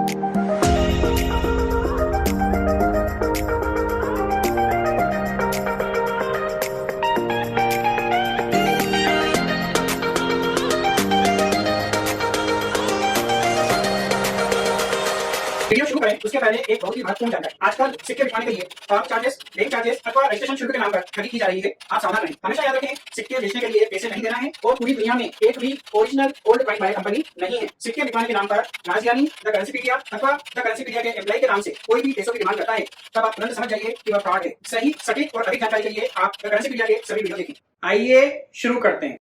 Video शुरू करें उसके पहले एक बहुत ही महत्वपूर्ण जानकारी। आजकल सिक्के बिकवाने के लिए पार्क चार्जेस, बैंक चार्जेस अथवा रजिस्ट्रेशन शुल्क के नाम पर ठगी की जा रही है। आप सावधान रहें। हमेशा याद रखें, सिक्के बेचने के लिए पैसे नहीं देना है और पूरी दुनिया में एक भी original old coin buyer company नहीं है। सिक्के बिकवाने के नाम पर राजधानी, द करेंसीपीडिया अथवा द करेंसीपीडिया के एम्प्लॉय के नाम से कोई भी पैसों की डिमांड करता है, तब आप तुरंत समझ जाइए कि वह फ्रॉड है। सही, सटीक और अधिक जानकारी के लिए आप द करेंसीपीडिया के सभी वीडियो देखें। आइए शुरू करते हैं।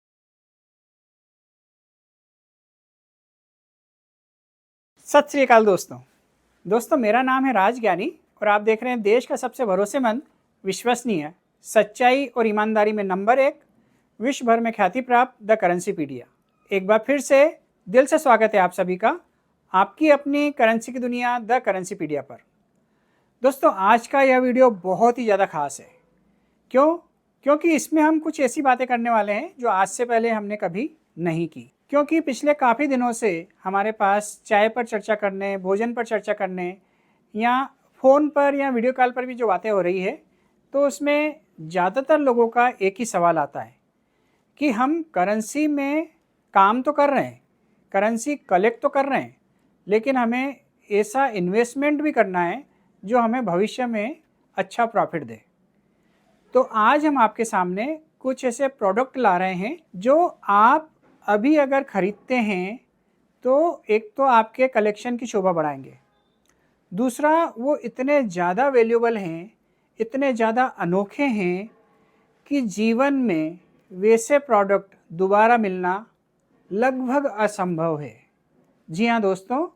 सत श्री अकाल दोस्तों, मेरा नाम है राज ज्ञानी और आप देख रहे हैं देश का सबसे भरोसेमंद, विश्वसनीय, सच्चाई और ईमानदारी में नंबर 1, विश्व भर में ख्याति प्राप्त द करेंसीपीडिया। एक बार फिर से दिल से स्वागत है आप सभी का आपकी अपनी करेंसी की दुनिया द करेंसीपीडिया पर। दोस्तों, आज का यह वीडियो बहुत ही ज़्यादा खास है। क्योंकि इसमें हम कुछ ऐसी बातें करने वाले हैं जो आज से पहले हमने कभी नहीं की। क्योंकि पिछले काफ़ी दिनों से हमारे पास चाय पर चर्चा करने, भोजन पर चर्चा करने या फ़ोन पर या वीडियो कॉल पर भी जो बातें हो रही है, तो उसमें ज़्यादातर लोगों का एक ही सवाल आता है कि हम करेंसी में काम तो कर रहे हैं, करेंसी कलेक्ट तो कर रहे हैं, लेकिन हमें ऐसा इन्वेस्टमेंट भी करना है जो हमें भविष्य में अच्छा प्रॉफिट दे। तो आज हम आपके सामने कुछ ऐसे प्रोडक्ट ला रहे हैं जो आप अभी अगर ख़रीदते हैं तो एक तो आपके कलेक्शन की शोभा बढ़ाएंगे, दूसरा वो इतने ज़्यादा वैल्यूएबल हैं, इतने ज़्यादा अनोखे हैं कि जीवन में वैसे प्रोडक्ट दोबारा मिलना लगभग असंभव है। जी हाँ दोस्तों,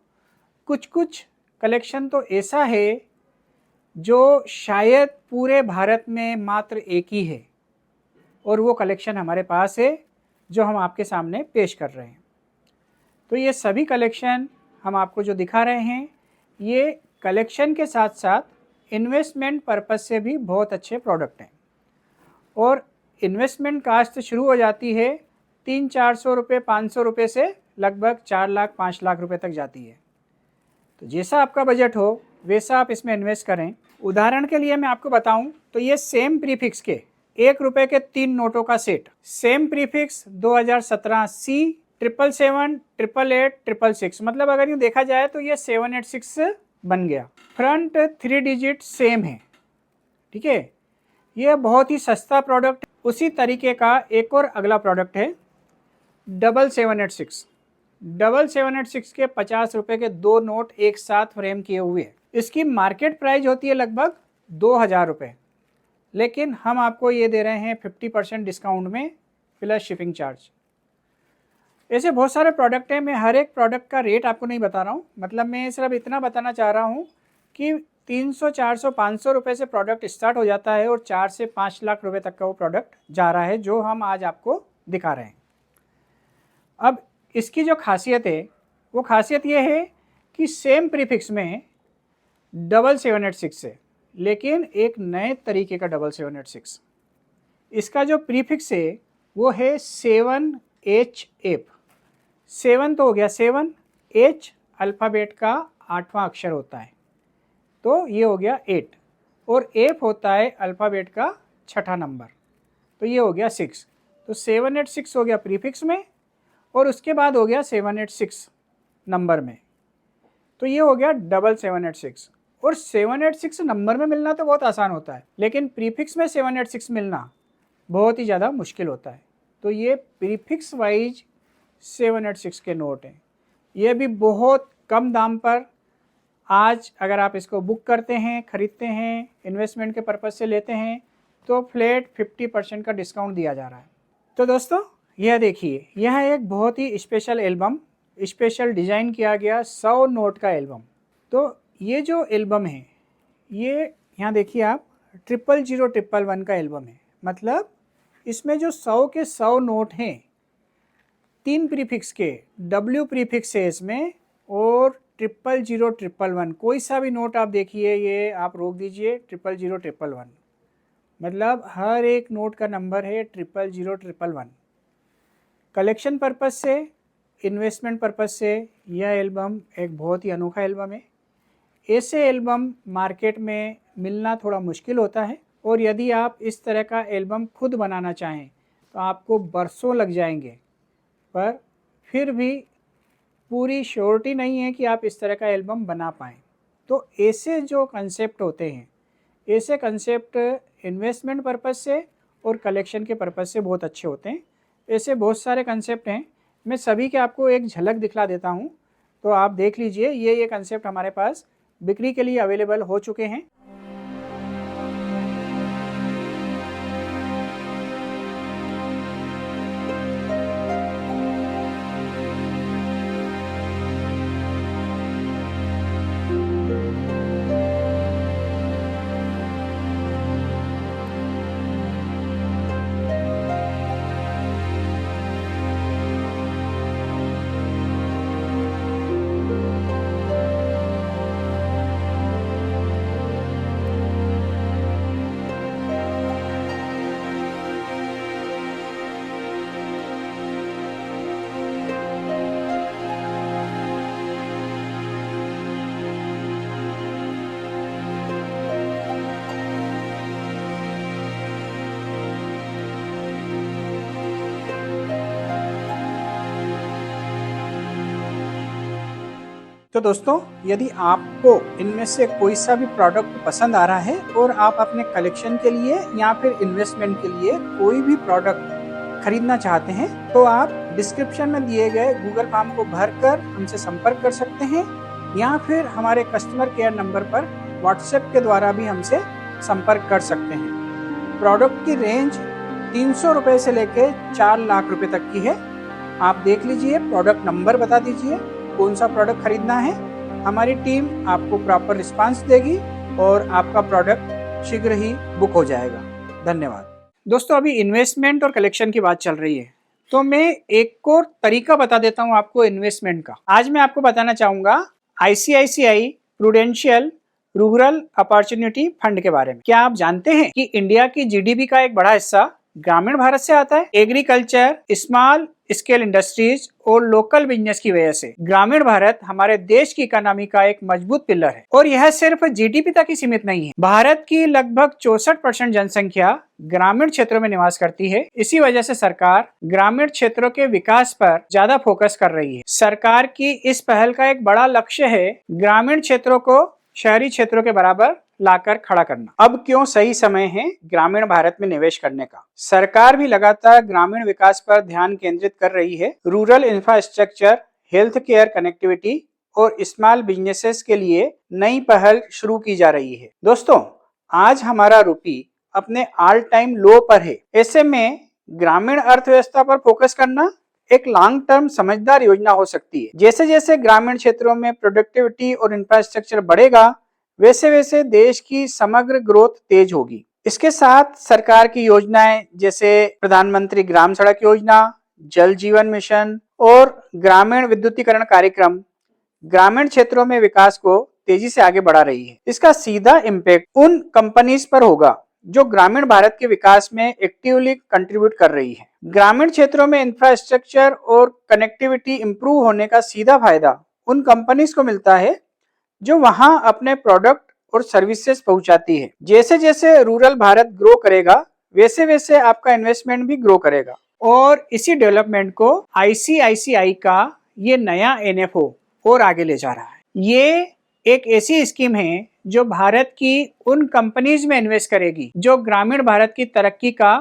कुछ कलेक्शन तो ऐसा है जो शायद पूरे भारत में मात्र एक ही है और वो कलेक्शन हमारे पास है जो हम आपके सामने पेश कर रहे हैं। तो ये सभी कलेक्शन हम आपको जो दिखा रहे हैं, ये कलेक्शन के साथ साथ इन्वेस्टमेंट पर्पस से भी बहुत अच्छे प्रोडक्ट हैं और इन्वेस्टमेंट कास्ट शुरू हो जाती है 300-400 रुपये, 500 रुपये से लगभग 4 लाख 5 लाख रुपए तक जाती है। तो जैसा आपका बजट हो वैसा आप इसमें इन्वेस्ट करें। उदाहरण के लिए मैं आपको बताऊं तो ये सेम प्रीफिक्स के 1 रुपये के 3 नोटों का सेट, सेम प्रीफिक्स 2017 C 777, 888, 666, मतलब अगर यूँ देखा जाए तो ये 786 बन गया। फ्रंट 3 डिजिट सेम है, ठीक है। ये बहुत ही सस्ता प्रोडक्ट। उसी तरीके का एक और अगला प्रोडक्ट है 786 के 50 रुपये के 2 नोट एक साथ फ्रेम किए हुए। इसकी मार्केट प्राइस होती है लगभग 2000 रुपये, लेकिन हम आपको ये दे रहे हैं 50% डिस्काउंट में प्लस शिपिंग चार्ज। ऐसे बहुत सारे प्रोडक्ट हैं, मैं हर एक प्रोडक्ट का रेट आपको नहीं बता रहा हूँ, मतलब मैं सिर्फ इतना बताना चाह रहा हूँ कि 300, 400, 500 रुपये से प्रोडक्ट स्टार्ट हो जाता है और 4 से 5 लाख रुपए तक का वो प्रोडक्ट जा रहा है जो हम आज आपको दिखा रहे हैं। अब इसकी जो खासियत है वो खासियत ये है कि सेम प्रीफिक्स में 786 है, लेकिन एक नए तरीके का 786। इसका जो प्रीफिक्स है वो है 7HF। 7 तो हो गया 7, H अल्फ़ाबेट का 8वां अक्षर होता है, तो ये हो गया 8, और F होता है अल्फ़ाबेट का 6ठा नंबर, तो ये हो गया 6। तो 786 हो गया प्रीफिक्स में और उसके बाद हो गया 786 नंबर में, तो ये हो गया 786। और 786 नंबर में मिलना तो बहुत आसान होता है, लेकिन प्रीफिक्स में 786 मिलना बहुत ही ज़्यादा मुश्किल होता है। तो ये प्रीफिक्स वाइज 786 के नोट हैं। ये भी बहुत कम दाम पर आज अगर आप इसको बुक करते हैं, ख़रीदते हैं, इन्वेस्टमेंट के पर्पज़ से लेते हैं तो फ्लैट 50% का डिस्काउंट दिया जा रहा है। तो दोस्तों, यह देखिए, यह एक बहुत ही स्पेशल एल्बम, स्पेशल डिज़ाइन किया गया 100 नोट का एल्बम। तो ये जो एल्बम है, ये यहाँ देखिए आप 00011 का एल्बम है, मतलब इसमें जो 100 के 100 नोट हैं 3 प्रीफिक्स के, W प्रीफिक्स है इसमें और 00011, कोई सा भी नोट आप देखिए, ये आप रोक दीजिए 00011, मतलब हर एक नोट का नंबर है 00011। कलेक्शन पर्पज़ से इन्वेस्टमेंट पर्पज़ से यह एल्बम एक बहुत ही अनोखा एल्बम है। ऐसे एल्बम मार्केट में मिलना थोड़ा मुश्किल होता है और यदि आप इस तरह का एल्बम खुद बनाना चाहें तो आपको बरसों लग जाएंगे, पर फिर भी पूरी श्योरिटी नहीं है कि आप इस तरह का एल्बम बना पाएँ। तो ऐसे जो कंसेप्ट होते हैं, ऐसे कंसेप्ट इन्वेस्टमेंट पर्पज़ से और कलेक्शन के पर्पज़ से बहुत अच्छे होते हैं। ऐसे बहुत सारे कंसेप्ट हैं, मैं सभी के आपको एक झलक दिखला देता हूं, तो आप देख लीजिए। ये कंसेप्ट हमारे पास बिक्री के लिए अवेलेबल हो चुके हैं। तो दोस्तों, यदि आपको इनमें से कोई सा भी प्रोडक्ट पसंद आ रहा है और आप अपने कलेक्शन के लिए या फिर इन्वेस्टमेंट के लिए कोई भी प्रोडक्ट खरीदना चाहते हैं, तो आप डिस्क्रिप्शन में दिए गए गूगल फॉर्म को भरकर हमसे संपर्क कर सकते हैं या फिर हमारे कस्टमर केयर नंबर पर व्हाट्सएप के द्वारा भी हमसे संपर्क कर सकते हैं। प्रोडक्ट की रेंज 300 रुपये से लेकर 4 लाख रुपए तक की है। आप देख लीजिए, प्रोडक्ट नंबर बता दीजिए कौन सा प्रोडक्ट खरीदना है। हमारी टीम आपको प्रॉपर रिस्पांस देगी और आपका प्रोडक्ट शीघ्र ही बुक हो जाएगा। धन्यवाद। दोस्तों, अभी इन्वेस्टमेंट और कलेक्शन की बात चल रही है, तो मैं एक और तरीका बता देता हूं आपको इन्वेस्टमेंट का। आज मैं आपको बताना चाहूंगा ICICI prudential rural opportunity fund के बारे में। क्या आप जानते हैं कि इंडिया की GDP का एक बड़ा हिस्सा ग्रामीण भारत से आता है? एग्रीकल्चर, स्मॉल स्केल इंडस्ट्रीज और लोकल बिजनेस की वजह से ग्रामीण भारत हमारे देश की इकोनॉमी का एक मजबूत पिलर है। और यह सिर्फ GDP तक ही सीमित नहीं है। भारत की लगभग 64% जनसंख्या ग्रामीण क्षेत्रों में निवास करती है। इसी वजह से सरकार ग्रामीण क्षेत्रों के विकास पर ज्यादा फोकस कर रही है। सरकार की इस पहल का एक बड़ा लक्ष्य है ग्रामीण क्षेत्रों को शहरी क्षेत्रों के बराबर लाकर खड़ा करना। अब क्यों सही समय है ग्रामीण भारत में निवेश करने का? सरकार भी लगातार ग्रामीण विकास पर ध्यान केंद्रित कर रही है। Rural infrastructure, health care, connectivity और स्मॉल बिजनेसेस के लिए नई पहल शुरू की जा रही है। दोस्तों, आज हमारा रुपी अपने ऑल टाइम लो पर है। ऐसे में ग्रामीण अर्थव्यवस्था पर फोकस करना एक लॉन्ग टर्म समझदार योजना हो सकती है। जैसे जैसे ग्रामीण क्षेत्रों में प्रोडक्टिविटी और इंफ्रास्ट्रक्चर बढ़ेगा, वैसे वैसे देश की समग्र ग्रोथ तेज होगी। इसके साथ सरकार की योजनाएं जैसे प्रधानमंत्री ग्राम सड़क योजना, जल जीवन मिशन और ग्रामीण विद्युतीकरण कार्यक्रम ग्रामीण क्षेत्रों में विकास को तेजी से आगे बढ़ा रही है। इसका सीधा इम्पैक्ट उन कंपनीज पर होगा जो ग्रामीण भारत के विकास में एक्टिवली कंट्रीब्यूट कर रही है। ग्रामीण क्षेत्रों में इंफ्रास्ट्रक्चर और कनेक्टिविटी इंप्रूव होने का सीधा फायदा उन कंपनीज को मिलता है जो वहां अपने प्रोडक्ट और सर्विसेज पहुंचाती है। जैसे जैसे रूरल भारत ग्रो करेगा, वैसे वैसे आपका इन्वेस्टमेंट भी ग्रो करेगा। और इसी डेवलपमेंट को ICICI का ये नया NFO और आगे ले जा रहा है। ये एक ऐसी स्कीम है जो भारत की उन कंपनीज में इन्वेस्ट करेगी जो ग्रामीण भारत की तरक्की का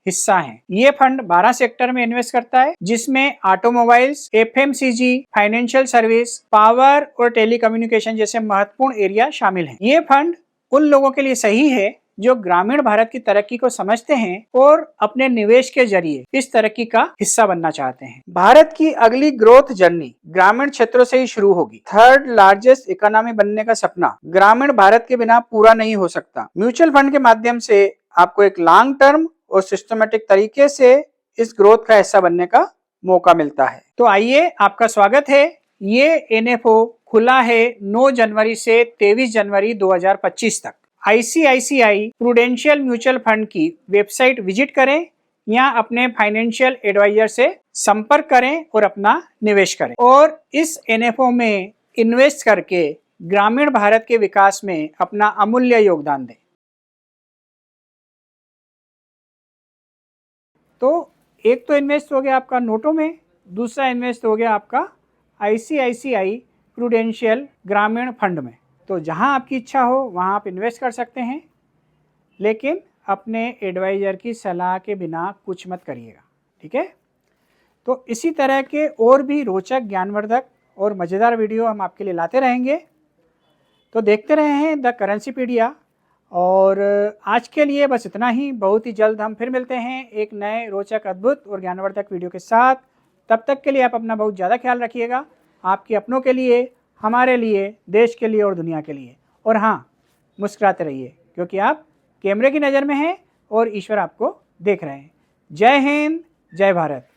हिस्सा है। ये फंड 12 सेक्टर में इन्वेस्ट करता है, जिसमें automobiles, FMCG, financial service, power और टेलीकम्युनिकेशन जैसे महत्वपूर्ण एरिया शामिल हैं। ये फंड उन लोगों के लिए सही है जो ग्रामीण भारत की तरक्की को समझते हैं और अपने निवेश के जरिए इस तरक्की का हिस्सा बनना चाहते हैं। भारत की अगली ग्रोथ जर्नी ग्रामीण क्षेत्रों से ही शुरू होगी। 3rd लार्जेस्ट इकोनॉमी बनने का सपना ग्रामीण भारत के बिना पूरा नहीं हो सकता। म्यूचुअल फंड के माध्यम से आपको एक लॉन्ग टर्म और सिस्टमेटिक तरीके से इस ग्रोथ का हिस्सा बनने का मौका मिलता है। तो आइए, आपका स्वागत है। ये NFO खुला है 9 जनवरी से 23 जनवरी 2025 तक। ICICI प्रूडेंशियल म्यूचुअल फंड की वेबसाइट विजिट करें या अपने फाइनेंशियल एडवाइजर से संपर्क करें और अपना निवेश करें और इस एनएफओ में इन्वेस्ट करके ग्रामीण भारत के विकास में अपना अमूल्य योगदान दें। तो एक तो इन्वेस्ट हो गया आपका नोटों में, दूसरा इन्वेस्ट हो गया आपका आईसीआईसीआई प्रूडेंशियल ग्रामीण फंड में। तो जहां आपकी इच्छा हो वहां आप इन्वेस्ट कर सकते हैं, लेकिन अपने एडवाइज़र की सलाह के बिना कुछ मत करिएगा, ठीक है। तो इसी तरह के और भी रोचक, ज्ञानवर्धक और मज़ेदार वीडियो हम आपके लिए लाते रहेंगे। तो देखते रहे हैं द करेंसीपीडिया। और आज के लिए बस इतना ही। बहुत ही जल्द हम फिर मिलते हैं एक नए रोचक, अद्भुत और ज्ञानवर्धक वीडियो के साथ। तब तक के लिए आप अपना बहुत ज़्यादा ख्याल रखिएगा, आपके अपनों के लिए, हमारे लिए, देश के लिए और दुनिया के लिए। और हाँ, मुस्कुराते रहिए, क्योंकि आप कैमरे की नज़र में हैं और ईश्वर आपको देख रहे हैं। जय हिंद, जय भारत।